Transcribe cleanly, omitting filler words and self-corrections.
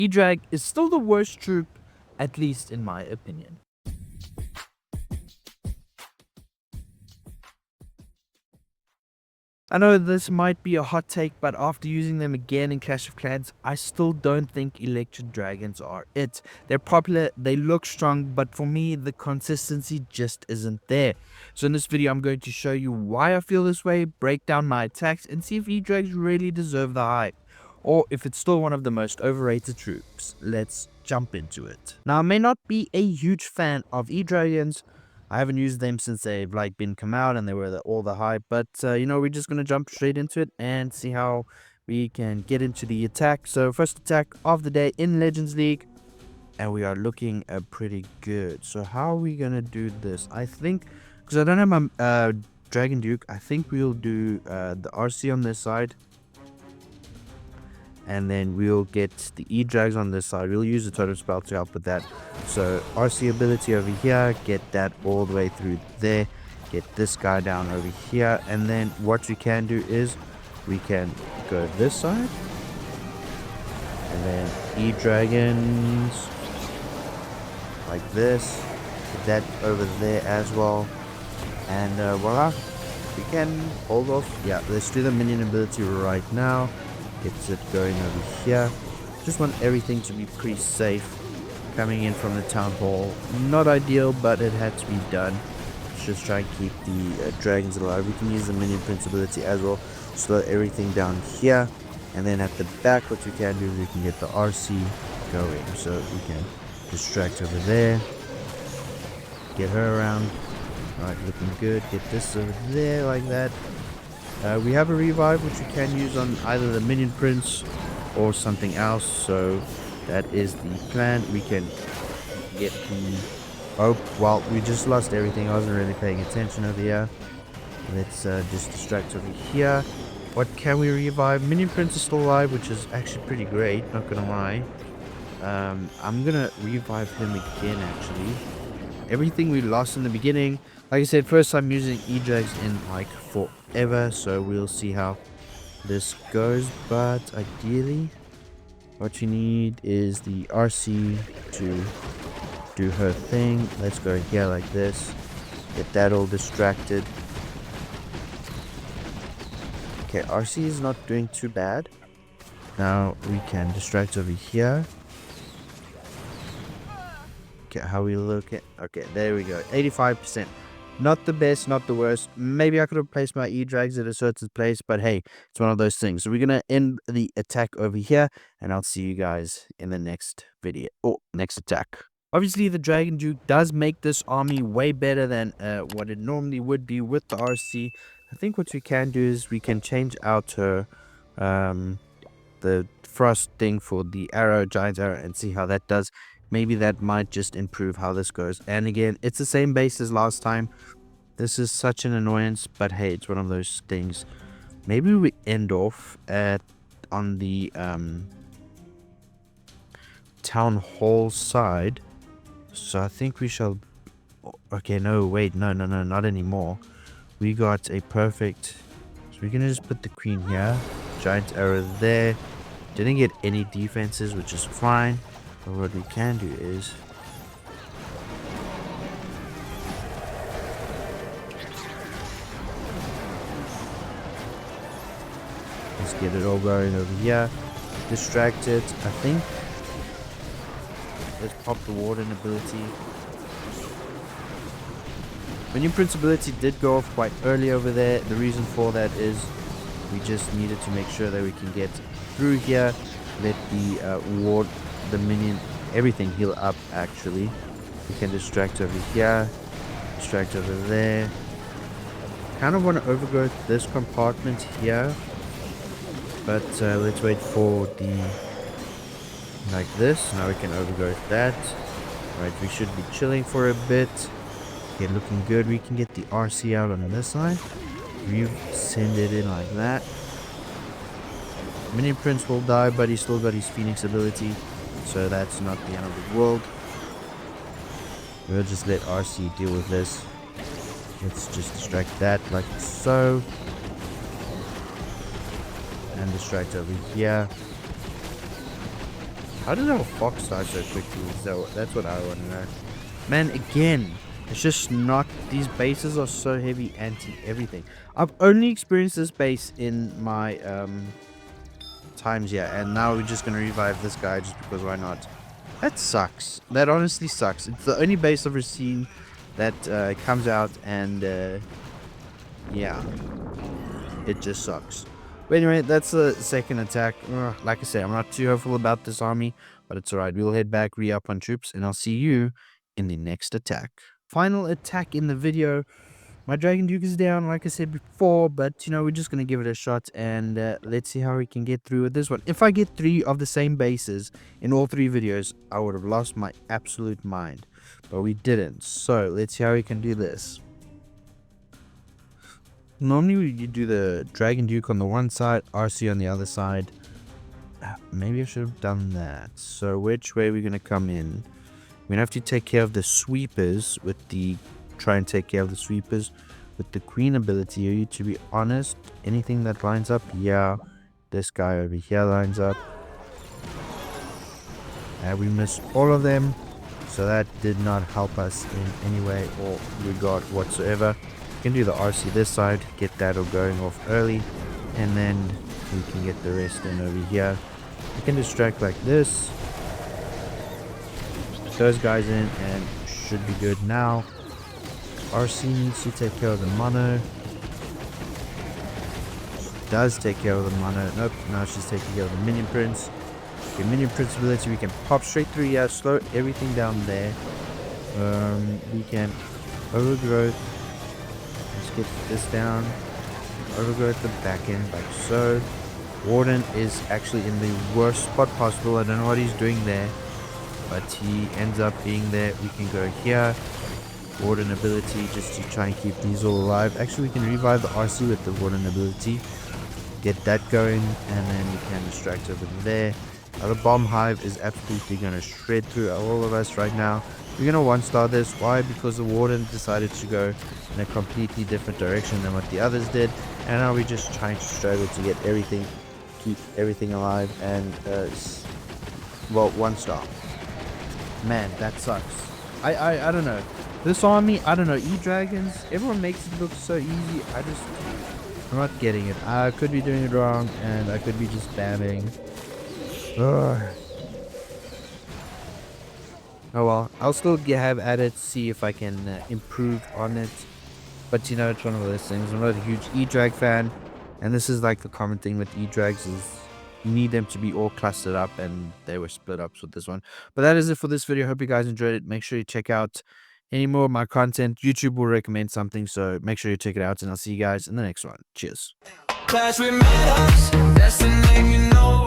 E-Drag is still the worst troop, at least in my opinion. I know this might be a hot take, but after using them again in Clash of Clans, I still don't think Electro Dragons are it. They're popular, they look strong, but for me, the consistency just isn't there. So in this video, I'm going to show you why I feel this way, break down my attacks, and see if E-Drags really deserve the hype, or if it's still one of the most overrated troops. Let's jump into it. Now, I may not be a huge fan of E-Dragons. I haven't used them since they've been come out and they were all the hype. But we're just gonna jump straight into it and see how we can get into the attack. So first attack of the day in Legends League, and we are looking pretty good. So how are we gonna do this? I think because I don't have my Dragon Duke, I think we'll do the RC on this side. And then we'll get the E-Drags on this side. We'll use the totem spell to help with that. So RC ability over here, get that all the way through there, get this guy down over here, and then what we can do is we can go this side, and then E-Dragons like this, get that over there as well, and voila, we can hold off. Yeah, let's do the minion ability right now. Gets it going over here. Just want everything to be pretty safe. Coming in from the town hall, not ideal, but it had to be done. Let's just try and keep the dragons alive. We can use the minion prince ability as well. Slow everything down here, and then at the back, what we can do is we can get the RC going. So we can distract over there, get her around. Alright, looking good. Get this over there like that. We have a revive which we can use on either the minion prince or something else, so that is the plan. We can get the... oh, well, we just lost everything. I wasn't really paying attention over here. Let's just distract over here. What can we revive? Minion prince is still alive, which is actually pretty great, not gonna lie. I'm gonna revive him again, actually. Everything we lost in the beginning, like I said, first time using E-Drags in forever, so we'll see how this goes. But ideally, what you need is the RC to do her thing. Let's go here like this, get that all distracted. Okay, RC is not doing too bad. Now we can distract over here. Okay, how we look at... okay, there we go. 85%. Not the best, not the worst. Maybe I could have placed my E-Drags at a certain place, but hey, it's one of those things. So we're going to end the attack over here, and I'll see you guys in the next video. Oh, next attack. Obviously, the Dragon Duke does make this army way better than what it normally would be with the RC. I think what we can do is we can change out her, the frost thing for the arrow, giant arrow, and see how that does. Maybe that might just improve how this goes. And again, it's the same base as last time. This is such an annoyance, but hey, it's one of those things. Maybe we end off on the town hall side. So I think we shall... okay, no, wait, no, not anymore. We got a perfect... so we're gonna just put the queen here. Giant arrow there. Didn't get any defenses, which is fine. But what we can do is let's get it all going over here. Distract it. I think let's pop the warden ability. Minion prince ability did go off quite early over there. The reason for that is we just needed to make sure that we can get through here. Let the ward, the minion, everything heal up. Actually, we can distract over here, distract over there. Kind of want to overgo this compartment here, but let's wait for the like this. Now we can overgo that. Right, we should be chilling for a bit. Okay, looking good. We can get the RC out on this side. We send it in like that. Minion Prince will die, but he's still got his Phoenix ability, so that's not the end of the world. We'll just let RC deal with this. Let's just distract that like so. And distract over here. How does our fox die so quickly? So that's what I want to know. Man, again, it's just not. These bases are so heavy anti everything. I've only experienced this base in my times here, and now we're just gonna revive this guy just because why not? That sucks. That honestly sucks. It's the only base I've ever seen that comes out, and yeah, it just sucks. But anyway, that's the second attack. Like I said, I'm not too hopeful about this army, but it's alright. We'll head back, re-up on troops, and I'll see you in the next attack. Final attack in the video. My Dragon Duke is down, like I said before, but you know, we're just going to give it a shot, and let's see how we can get through with this one. If I get 3 of the same bases in all 3 videos, I would have lost my absolute mind, but we didn't. So let's see how we can do this. Normally you do the Dragon Duke on the one side, RC on the other side. Maybe I should have done that. So which way are we going to come in? We're going to have to take care of the sweepers with the... Try and take care of the sweepers with the queen ability. To be honest, anything that lines up, yeah, this guy over here lines up. And we missed all of them. So that did not help us in any way or regard whatsoever. We can do the RC this side, get that all going off early, and then we can get the rest in over here. We can distract like this. Put those guys in and should be good now. RC needs to take care of the mono. She does take care of the mono. Nope, now she's taking care of the minion prince. Okay, minion prince ability, we can pop straight through here, slow everything down there. We can overgrowth. Let's get this down. Overgrowth the back end like so. Warden is actually in the worst spot possible. I don't know what he's doing there, but he ends up being there. We can go here. Warden ability just to try and keep these all alive. Actually, we can revive the RC with the Warden ability. Get that going, and then we can distract over there. The bomb hive is absolutely going to shred through all of us right now. We're going to 1-star this. Why? Because the Warden decided to go in a completely different direction than what the others did. And now we're just trying to struggle to get everything, keep everything alive, and, well, 1-star. Man, that sucks. I don't know. This army, I don't know, E-Dragons, everyone makes it look so easy. I'm not getting it. I could be doing it wrong, and I could be just spamming. Ugh. Oh well, I'll still have at it, see if I can improve on it. But you know, it's one of those things. I'm not a huge E-Drag fan, and this is like the common thing with E-Drags is you need them to be all clustered up, and they were split up with this one. But that is it for this video. Hope you guys enjoyed it. Make sure you check out any more of my content. YouTube will recommend something, so make sure you check it out, and I'll see you guys in the next one. Cheers. Clash with metals, that's the name you know.